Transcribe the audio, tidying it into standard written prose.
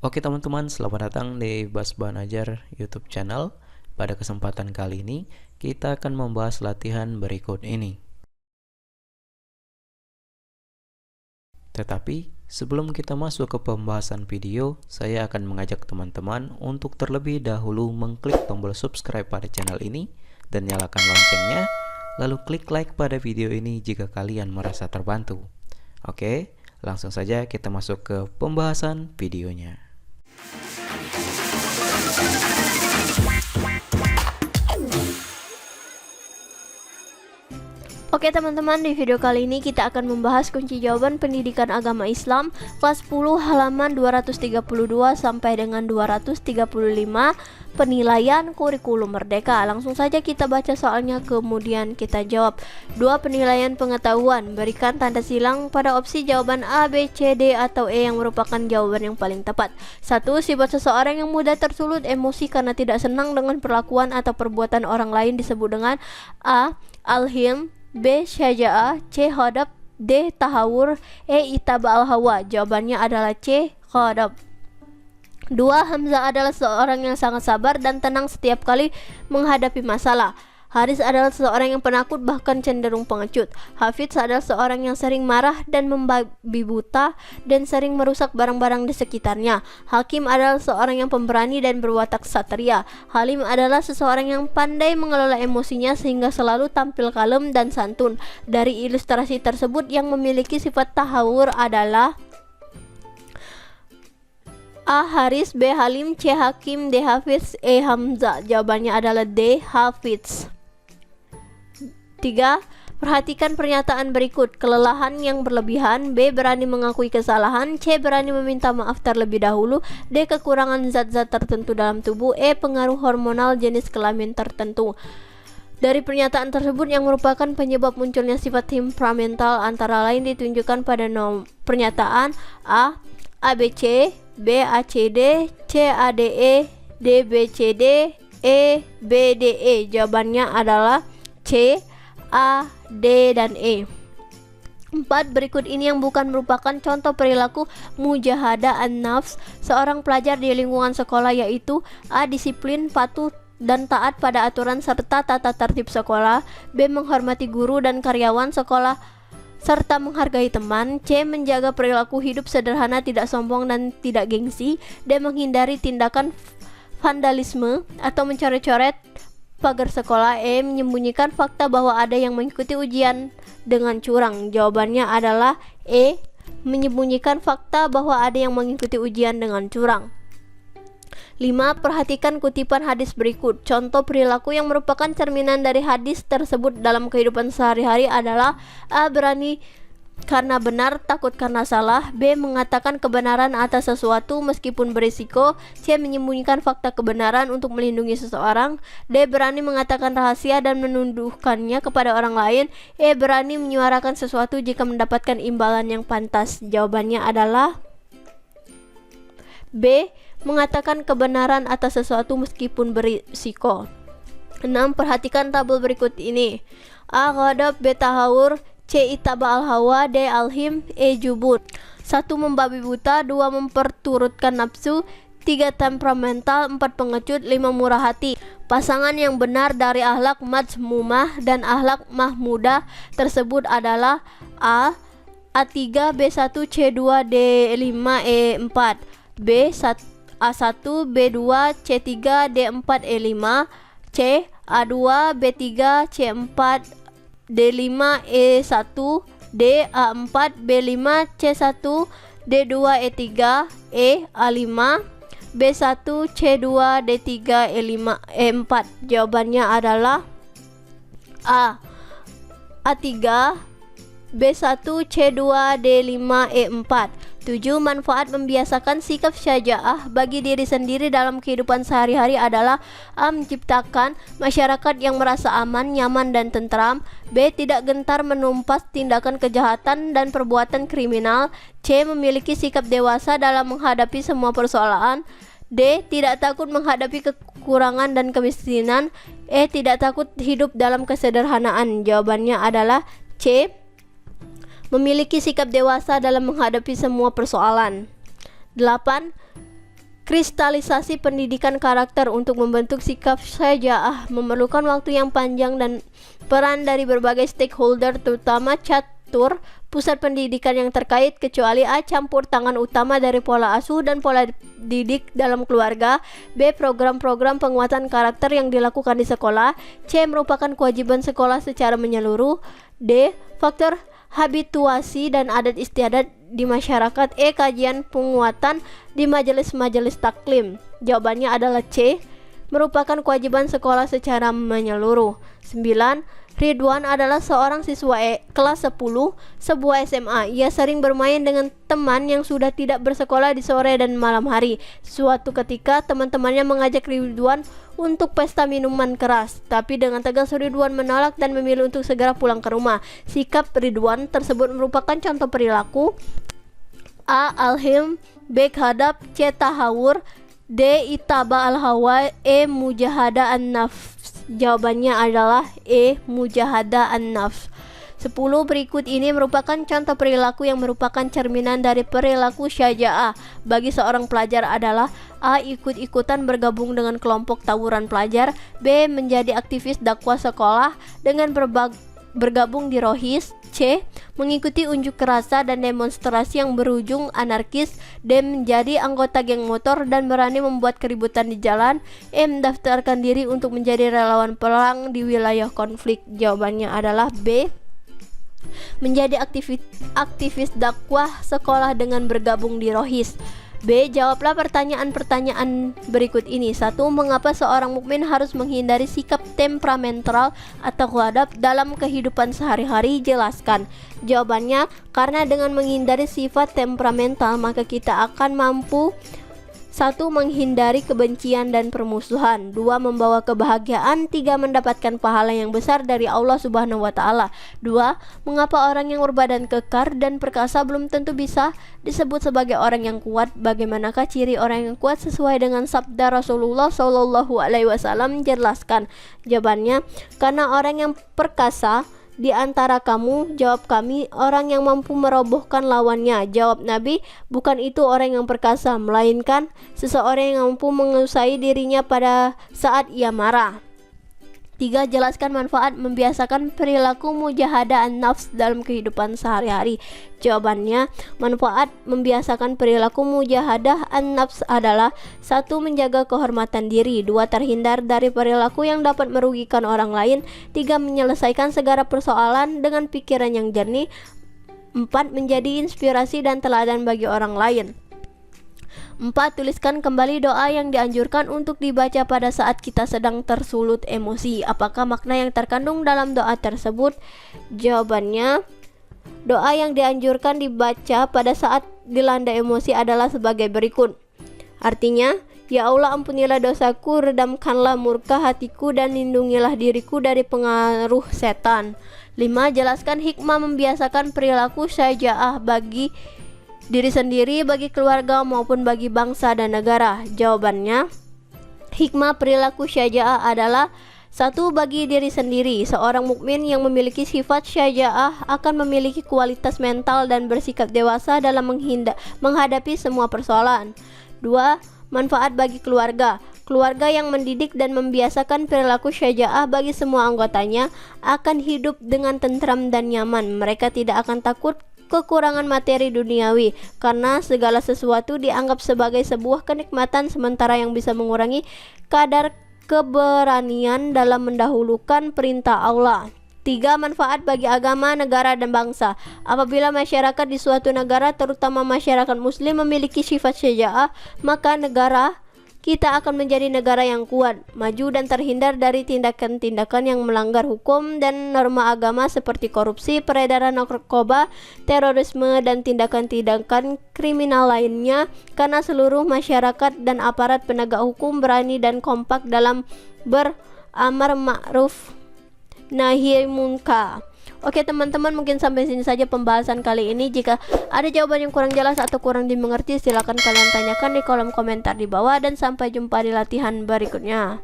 Oke teman-teman, selamat datang di Bas Banajar YouTube channel. Pada kesempatan kali ini, kita akan membahas latihan berikut ini. Tetapi, sebelum kita masuk ke pembahasan video, saya akan mengajak teman-teman untuk terlebih dahulu mengklik tombol subscribe pada channel ini dan nyalakan loncengnya, lalu klik like pada video ini jika kalian merasa terbantu. Oke, langsung saja kita masuk ke pembahasan videonya. Oke teman-teman, di video kali ini kita akan membahas kunci jawaban pendidikan agama Islam kelas 10 halaman 232 sampai dengan 235 penilaian kurikulum merdeka. Langsung saja kita baca soalnya kemudian kita jawab. 2. Penilaian pengetahuan. Berikan tanda silang pada opsi jawaban A, B, C, D atau E yang merupakan jawaban yang paling tepat. 1. Sifat seseorang yang mudah tersulut emosi karena tidak senang dengan perlakuan atau perbuatan orang lain disebut dengan A. Al-hilm, B. Syaja'ah, C. Ghadab, D. Tahawur, E. Itaba al-hawa. Jawabannya adalah C. Ghadab. 2. Hamzah adalah seorang yang sangat sabar dan tenang setiap kali menghadapi masalah. Haris adalah seorang yang penakut bahkan cenderung pengecut. Hafidz adalah seorang yang sering marah dan membabi buta dan sering merusak barang-barang di sekitarnya. Hakim adalah seorang yang pemberani dan berwatak satria. Halim adalah seseorang yang pandai mengelola emosinya sehingga selalu tampil kalem dan santun. Dari ilustrasi tersebut, yang memiliki sifat tahawur adalah A. Haris, B. Halim, C. Hakim, D. Hafidz, E. Hamzah. Jawabannya adalah D. Hafidz. 3. Perhatikan pernyataan berikut. Kelelahan yang berlebihan. B. Berani mengakui kesalahan. C. Berani meminta maaf terlebih dahulu. D. Kekurangan zat-zat tertentu dalam tubuh. E. Pengaruh hormonal jenis kelamin tertentu. Dari pernyataan tersebut, yang merupakan penyebab munculnya sifat temperamental antara lain ditunjukkan pada pernyataan A. ABC, B. ACD, C. ADE, D. BCD, E. BDE. Jawabannya adalah C. A, D, dan E. 4. Berikut ini yang bukan merupakan contoh perilaku mujahadah an-nafs seorang pelajar di lingkungan sekolah, yaitu A. Disiplin, patuh dan taat pada aturan serta tata tertib sekolah. B. Menghormati guru dan karyawan sekolah serta menghargai teman. C. Menjaga perilaku hidup sederhana, tidak sombong dan tidak gengsi. D. Menghindari tindakan vandalisme atau mencoret-coret pagar sekolah. E. Menyembunyikan fakta bahwa ada yang mengikuti ujian dengan curang. Jawabannya adalah E. Menyembunyikan fakta bahwa ada yang mengikuti ujian dengan curang. 5. Perhatikan kutipan hadis berikut. Contoh perilaku yang merupakan cerminan dari hadis tersebut dalam kehidupan sehari-hari adalah A. Berani karena benar, takut karena salah. B. Mengatakan kebenaran atas sesuatu meskipun berisiko. C. Menyembunyikan fakta kebenaran untuk melindungi seseorang. D. Berani mengatakan rahasia dan menuduhkannya kepada orang lain. E. Berani menyuarakan sesuatu jika mendapatkan imbalan yang pantas. Jawabannya adalah B. Mengatakan kebenaran atas sesuatu meskipun berisiko. 6. Perhatikan tabel berikut ini. A. Ghadab, B. Tahawur, C. Itaba al-hawa, D. Al-him, E. Jubun. 1. Membabi buta. 2. Memperturutkan nafsu. 3. Temperamental. 4. Pengecut. 5. Murah hati. Pasangan yang benar dari akhlak mazmumah dan akhlak mahmudah tersebut adalah A. A3, B1, C2, D5, E4. B. A1, B2, C3, D4, E5. C. A2, B3, C4, D5, E1. D. A4, B5, C1, D2, E3. E. A5, B1, C2, D3, E5, E4. Jawabannya adalah A. A3, B1, C2, D5, E4. 7. Manfaat membiasakan sikap syaja'ah bagi diri sendiri dalam kehidupan sehari-hari adalah A. Menciptakan masyarakat yang merasa aman, nyaman, dan tentram. B. Tidak gentar menumpas tindakan kejahatan dan perbuatan kriminal. C. Memiliki sikap dewasa dalam menghadapi semua persoalan. D. Tidak takut menghadapi kekurangan dan kemiskinan. E. Tidak takut hidup dalam kesederhanaan. Jawabannya adalah C. Memiliki sikap dewasa dalam menghadapi semua persoalan. 8. Kristalisasi pendidikan karakter untuk membentuk sikap syaja'ah memerlukan waktu yang panjang dan peran dari berbagai stakeholder, terutama catur pusat pendidikan yang terkait, kecuali A. Campur tangan utama dari pola asuh dan pola didik dalam keluarga, B. Program-program penguatan karakter yang dilakukan di sekolah, C. Merupakan kewajiban sekolah secara menyeluruh, D. Faktor habituasi dan adat istiadat di masyarakat, E. Kajian penguatan di majelis-majelis taklim. Jawabannya adalah C. Merupakan kewajiban sekolah secara menyeluruh. 9. Ridwan adalah seorang siswa kelas 10 sebuah SMA. Ia sering bermain dengan teman yang sudah tidak bersekolah di sore dan malam hari. Suatu ketika teman-temannya mengajak Ridwan untuk pesta minuman keras, tapi dengan tegas Ridwan menolak dan memilih untuk segera pulang ke rumah. Sikap Ridwan tersebut merupakan contoh perilaku A. Al-hilm, B. Hadap, C. Tahawur, D. Itaba al-hawa, E. Mujahada an-nafs. Jawabannya adalah E. Mujahada an-nafs. 10 berikut ini merupakan contoh perilaku yang merupakan cerminan dari perilaku syaja'ah bagi seorang pelajar adalah A. Ikut-ikutan bergabung dengan kelompok tawuran pelajar, B. Menjadi aktivis dakwah sekolah dengan bergabung di Rohis, C. Mengikuti unjuk rasa dan demonstrasi yang berujung anarkis, D. Menjadi anggota geng motor dan berani membuat keributan di jalan, E. Mendaftarkan diri untuk menjadi relawan perang di wilayah konflik. Jawabannya adalah B. Menjadi aktivis dakwah sekolah dengan bergabung di Rohis. B. Jawablah pertanyaan-pertanyaan berikut ini. 1. Mengapa seorang mukmin harus menghindari sikap temperamental atau ghadab dalam kehidupan sehari-hari? Jelaskan. Jawabannya, karena dengan menghindari sifat temperamental maka kita akan mampu 1. Menghindari kebencian dan permusuhan, 2. Membawa kebahagiaan, 3. Mendapatkan pahala yang besar dari Allah Subhanahu wa Ta'ala. 2. Mengapa orang yang berbadan kekar dan perkasa belum tentu bisa disebut sebagai orang yang kuat? Bagaimanakah ciri orang yang kuat sesuai dengan sabda Rasulullah Shallallahu Alaihi Wasallam? Jelaskan. Jawabannya, karena orang yang perkasa di antara kamu, jawab kami, orang yang mampu merobohkan lawannya. Jawab Nabi, bukan itu orang yang perkasa, melainkan seseorang yang mampu menguasai dirinya pada saat ia marah. 3. Jelaskan manfaat membiasakan perilaku mujahadah an-nafs dalam kehidupan sehari-hari. Jawabannya, manfaat membiasakan perilaku mujahadah an-nafs adalah 1. Menjaga kehormatan diri, 2. Terhindar dari perilaku yang dapat merugikan orang lain, 3. Menyelesaikan segala persoalan dengan pikiran yang jernih, 4. Menjadi inspirasi dan teladan bagi orang lain. 4. Tuliskan kembali doa yang dianjurkan untuk dibaca pada saat kita sedang tersulut emosi. Apakah makna yang terkandung dalam doa tersebut? Jawabannya, doa yang dianjurkan dibaca pada saat dilanda emosi adalah sebagai berikut. Artinya, ya Allah, ampunilah dosaku, redamkanlah murka hatiku, dan lindungilah diriku dari pengaruh setan. 5. Jelaskan hikmah membiasakan perilaku syaja'ah bagi diri sendiri, bagi keluarga, maupun bagi bangsa dan negara. Jawabannya, hikmah perilaku syaja'ah adalah 1. Bagi diri sendiri, seorang mukmin yang memiliki sifat syaja'ah akan memiliki kualitas mental dan bersikap dewasa dalam menghadapi semua persoalan. 2. Manfaat bagi keluarga. Keluarga yang mendidik dan membiasakan perilaku syaja'ah bagi semua anggotanya akan hidup dengan tentram dan nyaman. Mereka tidak akan takut kekurangan materi duniawi karena segala sesuatu dianggap sebagai sebuah kenikmatan, sementara yang bisa mengurangi kadar keberanian dalam mendahulukan perintah Allah. 3. Manfaat bagi agama, negara, dan bangsa. Apabila masyarakat di suatu negara, terutama masyarakat muslim, memiliki sifat syaja'ah, maka negara kita akan menjadi negara yang kuat, maju, dan terhindar dari tindakan-tindakan yang melanggar hukum dan norma agama seperti korupsi, peredaran narkoba, terorisme, dan tindakan-tindakan kriminal lainnya, karena seluruh masyarakat dan aparat penegak hukum berani dan kompak dalam beramar ma'ruf nahi munkar. Oke teman-teman, mungkin sampai sini saja pembahasan kali ini. Jika ada jawaban yang kurang jelas atau kurang dimengerti, silakan kalian tanyakan di kolom komentar di bawah, dan sampai jumpa di latihan berikutnya.